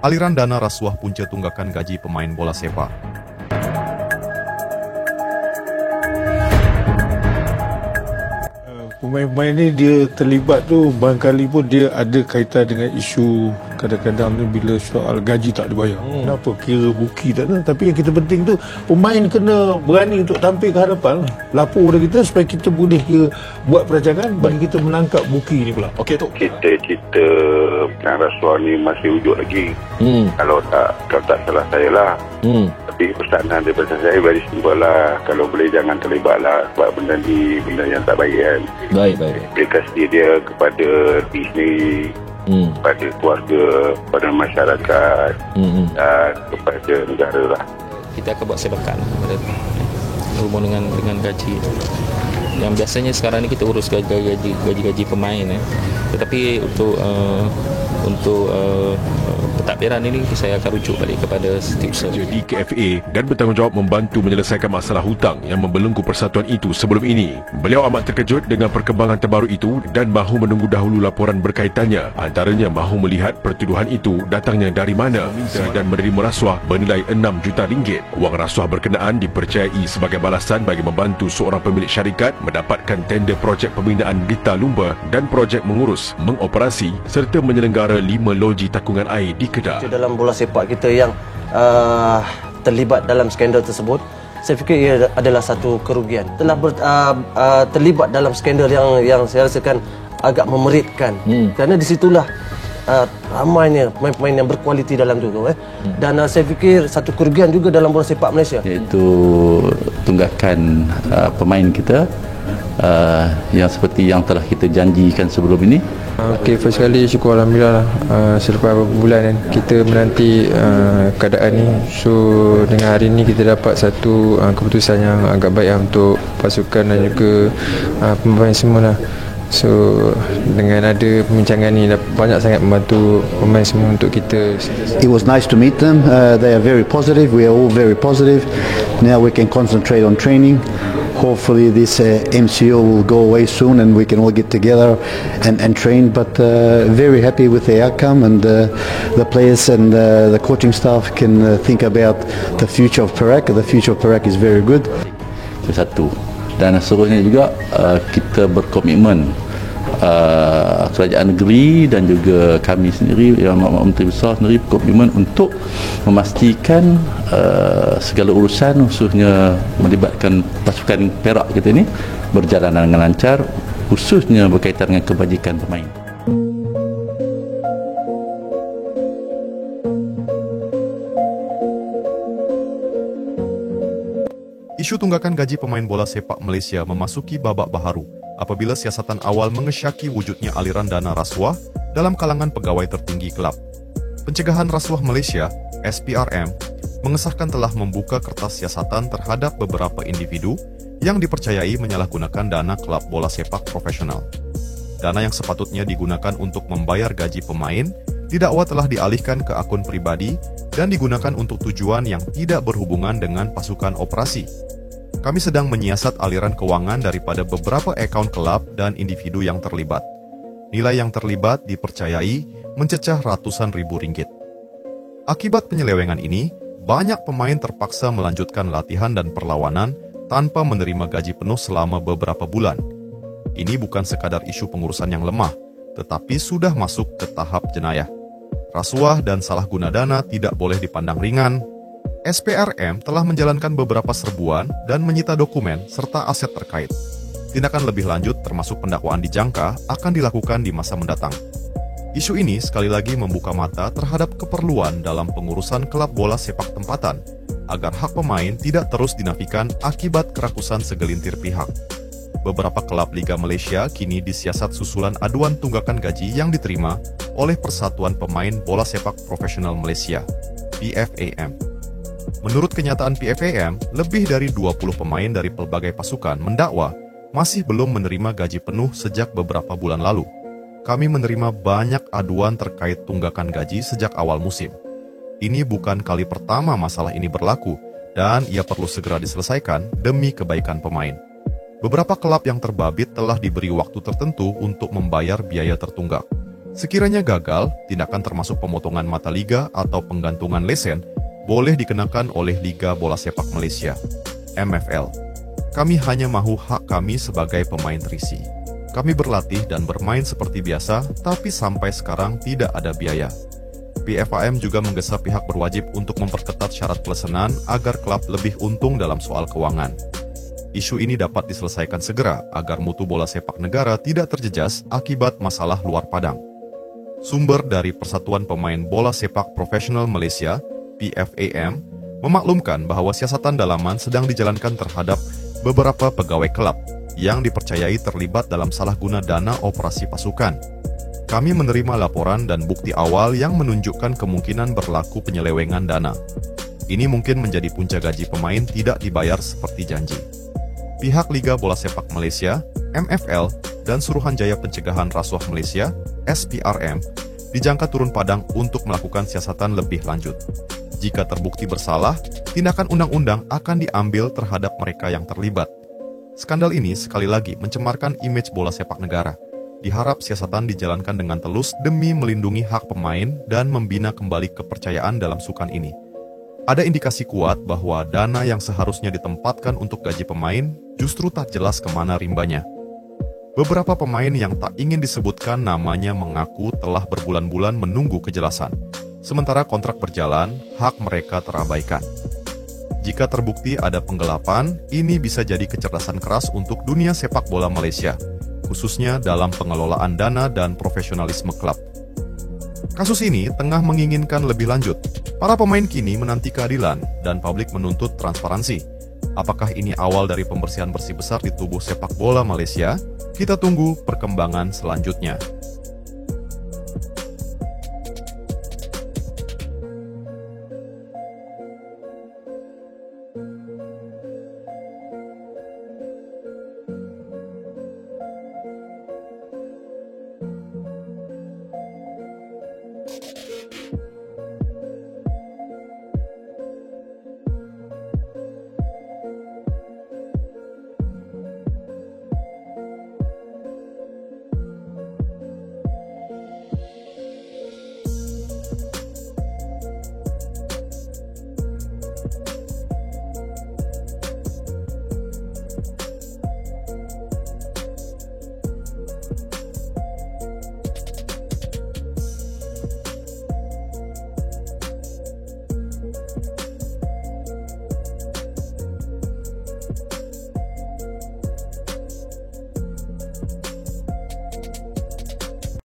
aliran dana rasuah punca tunggakan gaji pemain bola sepak. Pemain-pemain ni dia terlibat tu barangkali pun dia ada kaitan dengan isu kadang-kadang ni bila soal gaji tak dibayar. Kenapa? Kira buki tak ada. Tapi yang kita penting tu pemain kena berani untuk tampil ke hadapan. Lapor kepada kita supaya kita boleh buat perancangan bagi kita menangkap buki ni pula. Okey tu. Kita yang rasuah ni masih wujud lagi. Kalau tak salah saya lah. Tapi pesanan daripada saya very simple lah. Kalau boleh jangan terlibat lah sebab benda ni benda yang tak baik kan. Baik. Aplikasi dia kepada diri sendiri, kepada keluarga, kepada masyarakat dan kepada negara lah. Kita akan buat sebakan berhubung dengan gaji. Yang biasanya sekarang ni kita urus gaji pemain tetapi untuk pentadbiran ini saya akan rujuk balik kepada setiausaha jadi KFA dan bertanggungjawab membantu menyelesaikan masalah hutang yang membelenggu persatuan itu sebelum ini. Beliau amat terkejut dengan perkembangan terbaru itu dan mahu menunggu dahulu laporan berkaitannya. Antaranya mahu melihat pertuduhan itu datangnya dari mana dan menerima rasuah bernilai 6 juta ringgit. Wang rasuah berkenaan dipercayai sebagai balasan bagi membantu seorang pemilik syarikat mendapatkan tender projek pembinaan Lita Lumba dan projek mengurus, mengoperasi serta menyelenggara 5 loji takungan air di Kedah. Dalam bola sepak kita yang terlibat dalam skandal tersebut, saya fikir ia adalah satu kerugian. Telah terlibat dalam skandal yang saya rasakan agak memeritkan. Kerana di situlah ramainya pemain-pemain yang berkualiti dalam tu. Dan saya fikir satu kerugian juga dalam bola sepak Malaysia. Iaitu tunggakan pemain kita yang seperti yang telah kita janjikan sebelum ini. Okey, first kali syukur Alhamdulillah lah. Selepas beberapa bulan kan kita menanti keadaan ni. So dengan hari ni kita dapat satu keputusan yang agak baik untuk pasukan dan juga pemain semua lah. So dengan ada pembincangan ni banyak sangat membantu pemain semua untuk kita. It was nice to meet them. They are very positive. We are all very positive. Now we can concentrate on training. Hopefully this MCO will go away soon and we can all get together and train. But very happy with the outcome, and the players and the coaching staff can think about the future of Perak. The future of Perak is very good. Itu satu. Dan seterusnya juga kita berkomitmen kerajaan negeri dan juga kami sendiri yang Menteri Besar sendiri berkomitmen untuk memastikan segala urusan khususnya melibatkan pasukan Perak kita ini berjalan dengan lancar, khususnya berkaitan dengan kebajikan pemain. Isu tunggakan gaji pemain bola sepak Malaysia memasuki babak baharu apabila siasatan awal mengesyaki wujudnya aliran dana rasuah dalam kalangan pegawai tertinggi kelab. Pencegahan Rasuah Malaysia, SPRM, mengesahkan telah membuka kertas siasatan terhadap beberapa individu yang dipercayai menyalahgunakan dana kelab bola sepak profesional. Dana yang sepatutnya digunakan untuk membayar gaji pemain didakwa telah dialihkan ke akun pribadi dan digunakan untuk tujuan yang tidak berhubungan dengan pasukan operasi. Kami sedang menyiasat aliran keuangan daripada beberapa akaun kelab dan individu yang terlibat. Nilai yang terlibat dipercayai mencecah ratusan ribu ringgit. Akibat penyelewengan ini, banyak pemain terpaksa melanjutkan latihan dan perlawanan tanpa menerima gaji penuh selama beberapa bulan. Ini bukan sekadar isu pengurusan yang lemah, tetapi sudah masuk ke tahap jenayah. Rasuah dan salah guna dana tidak boleh dipandang ringan. SPRM telah menjalankan beberapa serbuan dan menyita dokumen serta aset terkait. Tindakan lebih lanjut termasuk pendakwaan dijangka akan dilakukan di masa mendatang. Isu ini sekali lagi membuka mata terhadap keperluan dalam pengurusan klub bola sepak tempatan agar hak pemain tidak terus dinafikan akibat kerakusan segelintir pihak. Beberapa klub Liga Malaysia kini disiasat susulan aduan tunggakan gaji yang diterima oleh Persatuan Pemain Bola Sepak Profesional Malaysia, PFAM. Menurut kenyataan PFAM, lebih dari 20 pemain dari pelbagai pasukan mendakwa masih belum menerima gaji penuh sejak beberapa bulan lalu. Kami menerima banyak aduan terkait tunggakan gaji sejak awal musim. Ini bukan kali pertama masalah ini berlaku, dan ia perlu segera diselesaikan demi kebaikan pemain. Beberapa klub yang terbabit telah diberi waktu tertentu untuk membayar biaya tertunggak. Sekiranya gagal, tindakan termasuk pemotongan mata liga atau penggantungan lesen boleh dikenakan oleh Liga Bola Sepak Malaysia, MFL. Kami hanya mahu hak kami sebagai pemain terisi. Kami berlatih dan bermain seperti biasa, tapi sampai sekarang tidak ada biaya. PFAM juga menggesa pihak berwajib untuk memperketat syarat pelesenan agar klub lebih untung dalam soal keuangan. Isu ini dapat diselesaikan segera agar mutu bola sepak negara tidak terjejas akibat masalah luar padang. Sumber dari Persatuan Pemain Bola Sepak Profesional Malaysia, PFAM, memaklumkan bahwa siasatan dalaman sedang dijalankan terhadap beberapa pegawai klub yang dipercayai terlibat dalam salah guna dana operasi pasukan. Kami menerima laporan dan bukti awal yang menunjukkan kemungkinan berlaku penyelewengan dana. Ini mungkin menjadi punca gaji pemain tidak dibayar seperti janji. Pihak Liga Bola Sepak Malaysia, MFL, dan Suruhanjaya Pencegahan Rasuah Malaysia, SPRM, dijangka turun padang untuk melakukan siasatan lebih lanjut. Jika terbukti bersalah, tindakan undang-undang akan diambil terhadap mereka yang terlibat. Skandal ini sekali lagi mencemarkan image bola sepak negara. Diharap siasatan dijalankan dengan telus demi melindungi hak pemain dan membina kembali kepercayaan dalam sukan ini. Ada indikasi kuat bahwa dana yang seharusnya ditempatkan untuk gaji pemain justru tak jelas kemana rimbanya. Beberapa pemain yang tak ingin disebutkan namanya mengaku telah berbulan-bulan menunggu kejelasan. Sementara kontrak berjalan, hak mereka terabaikan. Jika terbukti ada penggelapan, ini bisa jadi kecerdasan keras untuk dunia sepak bola Malaysia, khususnya dalam pengelolaan dana dan profesionalisme klub. Kasus ini tengah menginginkan lebih lanjut. Para pemain kini menanti keadilan dan publik menuntut transparansi. Apakah ini awal dari pembersihan bersih besar di tubuh sepak bola Malaysia? Kita tunggu perkembangan selanjutnya.